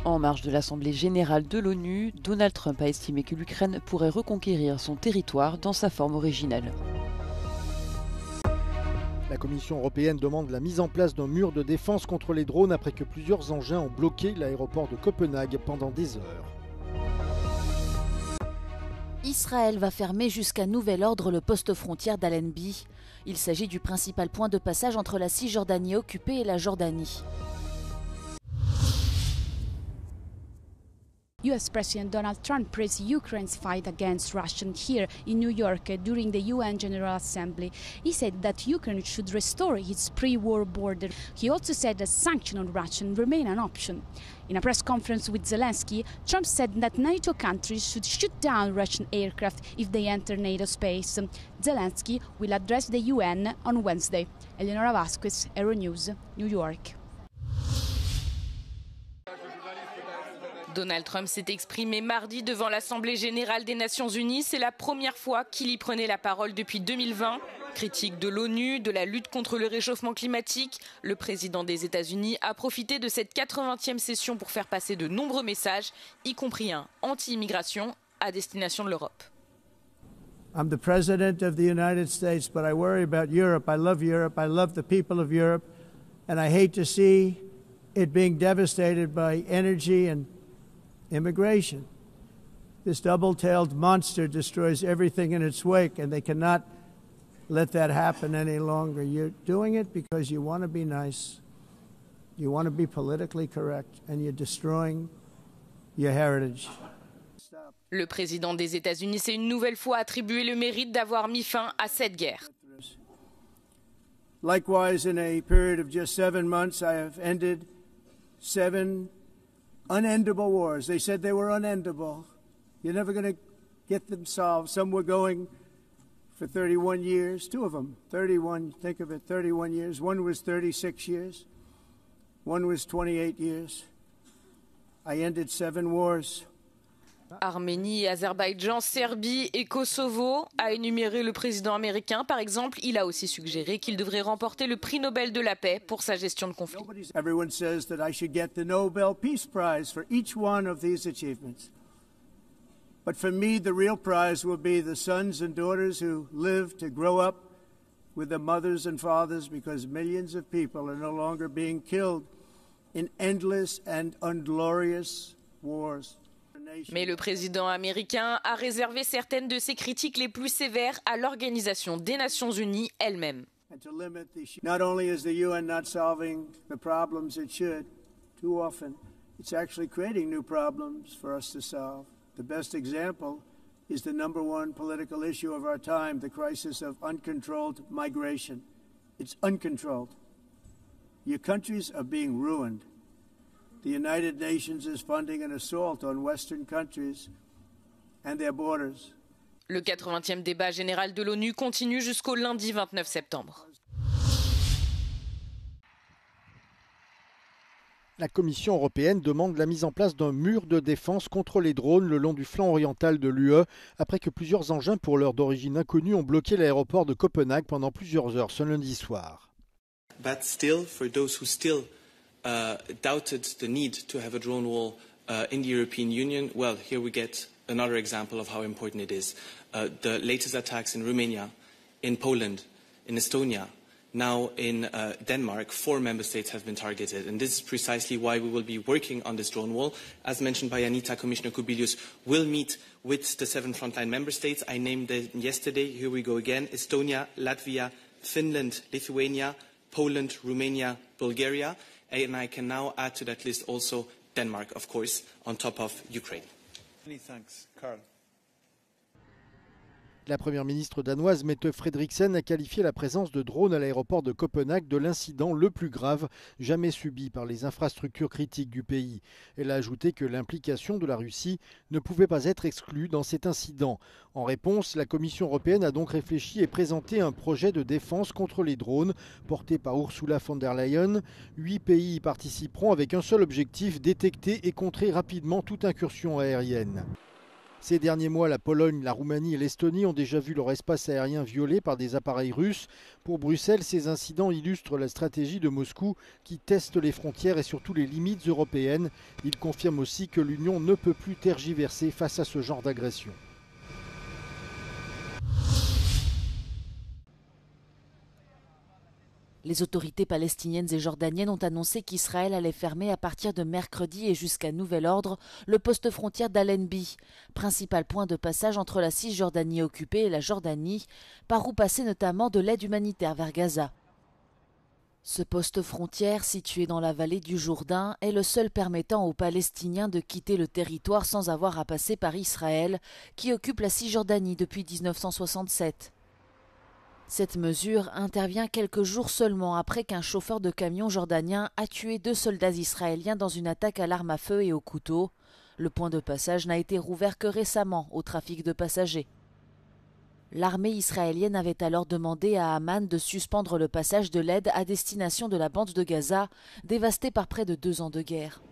En marge de l'Assemblée générale de l'ONU, Donald Trump a estimé que l'Ukraine pourrait reconquérir son territoire dans sa forme originelle. La Commission européenne demande la mise en place d'un mur de défense contre les drones après que plusieurs engins ont bloqué l'aéroport de Copenhague pendant des heures. Israël va fermer jusqu'à nouvel ordre le poste frontière d'Allenby. Il s'agit du principal point de passage entre la Cisjordanie occupée et la Jordanie. US President Donald Trump praised Ukraine's fight against Russia here in New York during the UN General Assembly. He said that Ukraine should restore its pre-war border. He also said that sanctions on Russia remain an option. In a press conference with Zelensky, Trump said that NATO countries should shoot down Russian aircraft if they enter NATO space. Zelensky will address the UN on Wednesday. Eleonora Vasquez, Euronews, New York. Donald Trump s'est exprimé mardi devant l'Assemblée générale des Nations unies. C'est la première fois qu'il y prenait la parole depuis 2020. Critique de l'ONU, de la lutte contre le réchauffement climatique, le président des États-Unis a profité de cette 80e session pour faire passer de nombreux messages, y compris un anti-immigration à destination de l'Europe. I'm the president of the United States, but I worry about Europe. I love the people of Europe, and I hate to see it being devastated by energy and immigration. This double-tailed monster destroys everything in its wake, and they cannot let that happen any longer. You're doing it because you want to be nice, you want to be politically correct, and you're destroying your heritage. Le président des États-Unis s'est une nouvelle fois attribué le mérite d'avoir mis fin à cette guerre. Likewise, in a period of just 7 months, I have ended 7 unendable wars. They said they were unendable. You're never going to get them solved. Some were going for 31 years, 2 of them, 31, think of it, 31 years. One was 36 years. One was 28 years. I ended 7 wars. Arménie, Azerbaïdjan, Serbie et Kosovo, a énuméré le président américain. Par exemple, il a aussi suggéré qu'il devrait remporter le prix Nobel de la paix pour sa gestion de conflit. Everyone says that I should get the Nobel Peace Prize for each one of these achievements. But for me, the real prize will be the sons and daughters who live to grow up with their mothers and fathers, because millions of people are no longer being killed in endless and unglorious wars. Mais le président américain a réservé certaines de ses critiques les plus sévères à l'Organisation des Nations Unies elle-même. Not only is the UN not solving the problems it should, too often, it's actually creating new problems for us to solve. The best example is the #1 political issue of our time, the crisis of uncontrolled migration. It's uncontrolled. Your countries are being ruined. The United Nations is funding an assault on Western countries and their borders. Le 80e débat général de l'ONU continue jusqu'au lundi 29 septembre. La Commission européenne demande la mise en place d'un mur de défense contre les drones le long du flanc oriental de l'UE après que plusieurs engins pour l'heure d'origine inconnue ont bloqué l'aéroport de Copenhague pendant plusieurs heures ce lundi soir. But still, for those who still doubted the need to have a drone wall in the European Union, well, here we get another example of how important it is. The latest attacks in Romania, in Poland, in Estonia, now in Denmark, 4 member states have been targeted. And this is precisely why we will be working on this drone wall. As mentioned by Anita, Commissioner Kubilius will meet with the 7 frontline member states. I named them yesterday. Here we go again. Estonia, Latvia, Finland, Lithuania, Poland, Romania, Bulgaria. And I can now add to that list also Denmark, of course, on top of Ukraine. Many thanks, Carl. La première ministre danoise Mette Frederiksen a qualifié la présence de drones à l'aéroport de Copenhague de l'incident le plus grave jamais subi par les infrastructures critiques du pays. Elle a ajouté que l'implication de la Russie ne pouvait pas être exclue dans cet incident. En réponse, la Commission européenne a donc réfléchi et présenté un projet de défense contre les drones porté par Ursula von der Leyen. 8 pays y participeront avec un seul objectif, détecter et contrer rapidement toute incursion aérienne. Ces derniers mois, la Pologne, la Roumanie et l'Estonie ont déjà vu leur espace aérien violé par des appareils russes. Pour Bruxelles, ces incidents illustrent la stratégie de Moscou qui teste les frontières et surtout les limites européennes. Il confirme aussi que l'Union ne peut plus tergiverser face à ce genre d'agression. Les autorités palestiniennes et jordaniennes ont annoncé qu'Israël allait fermer à partir de mercredi et jusqu'à nouvel ordre le poste frontière d'Allenby, principal point de passage entre la Cisjordanie occupée et la Jordanie, par où passait notamment de l'aide humanitaire vers Gaza. Ce poste frontière, situé dans la vallée du Jourdain, est le seul permettant aux Palestiniens de quitter le territoire sans avoir à passer par Israël, qui occupe la Cisjordanie depuis 1967. Cette mesure intervient quelques jours seulement après qu'un chauffeur de camion jordanien a tué 2 soldats israéliens dans une attaque à l'arme à feu et au couteau. Le point de passage n'a été rouvert que récemment au trafic de passagers. L'armée israélienne avait alors demandé à Amman de suspendre le passage de l'aide à destination de la bande de Gaza, dévastée par près de 2 ans de guerre.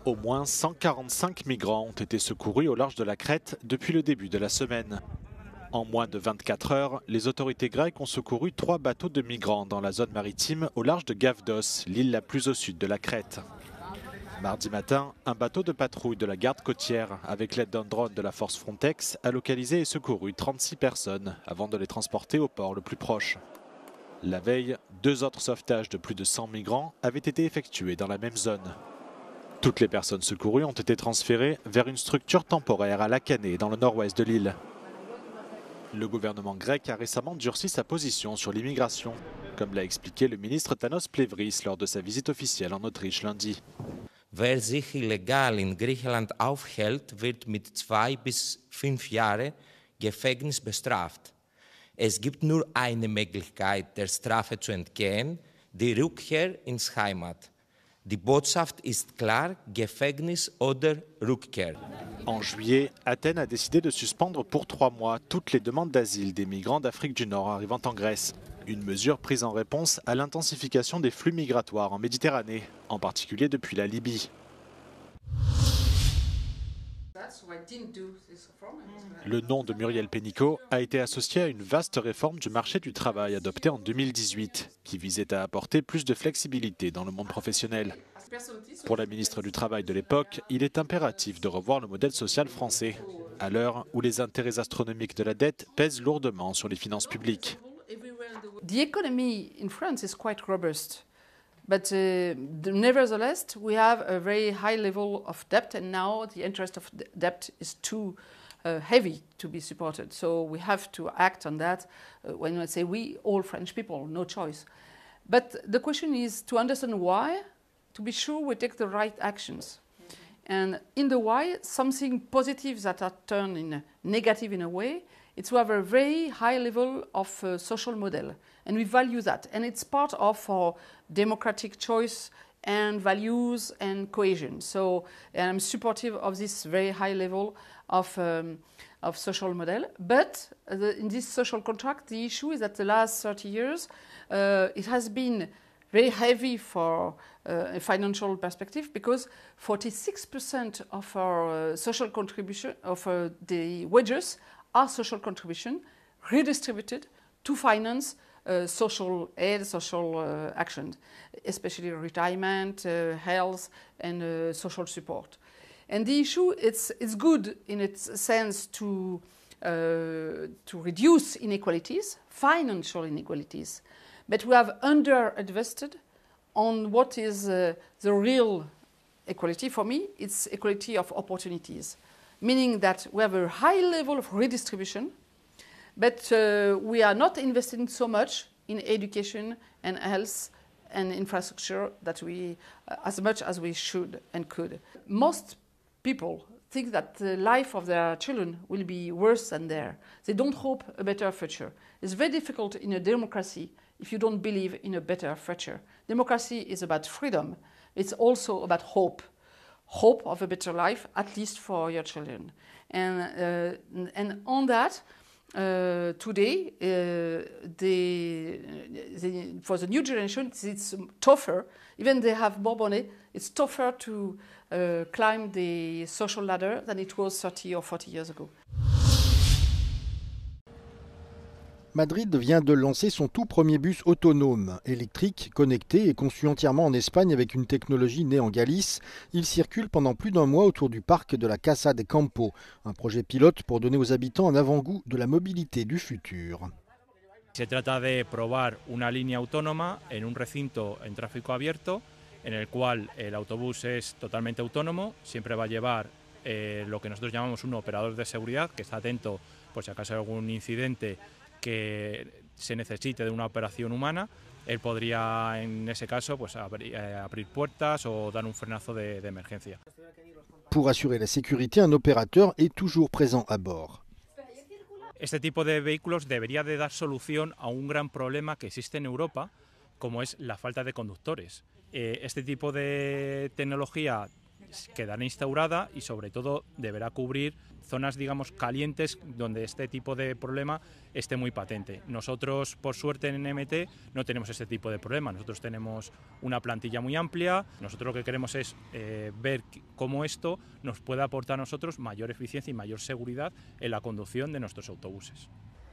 Au moins 145 migrants ont été secourus au large de la Crète depuis le début de la semaine. En moins de 24 heures, les autorités grecques ont secouru 3 bateaux de migrants dans la zone maritime au large de Gavdos, l'île la plus au sud de la Crète. Mardi matin, un bateau de patrouille de la garde côtière, avec l'aide d'un drone de la force Frontex, a localisé et secouru 36 personnes avant de les transporter au port le plus proche. La veille, 2 autres sauvetages de plus de 100 migrants avaient été effectués dans la même zone. Toutes les personnes secourues ont été transférées vers une structure temporaire à Lacanée, dans le nord-ouest de l'île. Le gouvernement grec a récemment durci sa position sur l'immigration, comme l'a expliqué le ministre Tanos Plevris lors de sa visite officielle en Autriche lundi. Wer sich illegal in Griechenland aufhält, wird mit 2 bis 5 Jahre Gefängnis bestraft. Es gibt nur eine Möglichkeit, der Strafe zu entgehen, die Rückkehr ins Heimat. Die Botschaft ist klar, Gefängnis oder Rückkehr. En juillet, Athènes a décidé de suspendre pour 3 mois toutes les demandes d'asile des migrants d'Afrique du Nord arrivant en Grèce. Une mesure prise en réponse à l'intensification des flux migratoires en Méditerranée, en particulier depuis la Libye. Le nom de Muriel Pénicaud a été associé à une vaste réforme du marché du travail adoptée en 2018, qui visait à apporter plus de flexibilité dans le monde professionnel. Pour la ministre du Travail de l'époque, il est impératif de revoir le modèle social français, à l'heure où les intérêts astronomiques de la dette pèsent lourdement sur les finances publiques. The economy in France is quite robust. But nevertheless, we have a very high level of debt, and now the interest of the debt is too heavy to be supported. So we have to act on that. When I say we, all French people, no choice. But the question is to understand why, to be sure we take the right actions. And in the why, something positive that are turned in negative in a way, it's to have a very high level of social model. And we value that. And it's part of our democratic choice and values and cohesion. So and I'm supportive of this very high level of social model. But in this social contract, the issue is that the last 30 years, it has been very heavy for a financial perspective because 46% of our social contribution, of the wages, are social contribution redistributed to finance social aid, social action, especially retirement, health, and social support. And the issue, it's good in its sense to reduce inequalities, financial inequalities, but we have under-invested on what is the real equality. For me, it's equality of opportunities, meaning that we have a high level of redistribution, but we are not investing so much in education and health and infrastructure that we, as much as we should and could. Most people think that the life of their children will be worse than theirs. They don't hope a better future. It's very difficult in a democracy if you don't believe in a better future. Democracy is about freedom. It's also about hope. Hope of a better life, at least for your children. And on that, today, the for the new generation, it's tougher. Even they have more money, it's tougher to climb the social ladder than it was 30 or 40 years ago. Madrid vient de lancer son tout premier bus autonome, électrique, connecté et conçu entièrement en Espagne avec une technologie née en Galice. Il circule pendant plus d'un mois autour du parc de la Casa de Campo, un projet pilote pour donner aux habitants un avant-goût de la mobilité du futur. Se trata de probar una línea autónoma en un recinto en tráfico abierto, en el cual el autobús es totalmente autónomo, siempre va a llevar lo que nosotros llamamos un operador de seguridad, que está atento por si acaso hay algún incidente que se necesite de una operación humana. Él podría, en ese caso, pues, abrir puertas o dar un frenazo de emergencia. Pour assurer la sécurité, un opérateur est toujours présent à bord. Este tipo de vehículos debería de dar solución a un gran problema que existe en Europa, como es la falta de conductores. Este tipo de tecnología quedará instaurada y sobre todo deberá cubrir zonas, digamos, calientes donde este tipo de problema esté muy patente. Nosotros, por suerte, en NMT no tenemos este tipo de problema. Nosotros tenemos una plantilla muy amplia. Nosotros lo que queremos es ver cómo esto nos puede aportar a nosotros mayor eficiencia y mayor seguridad en la conducción de nuestros autobuses.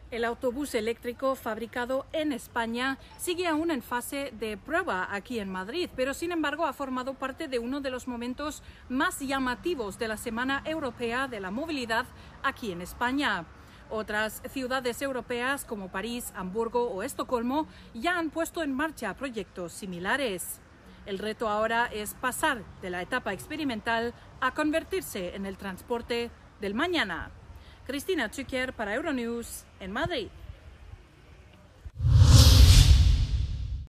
El autobús eléctrico fabricado en España sigue aún en fase de prueba aquí en Madrid, pero sin embargo ha formado parte de uno de los momentos más llamativos de la Semana Europea de la Movilidad aquí en España. Otras ciudades europeas como París, Hamburgo o Estocolmo ya han puesto en marcha proyectos similares. El reto ahora es pasar de la etapa experimental a convertirse en el transporte del mañana. Cristina Zucker para Euronews en Madrid.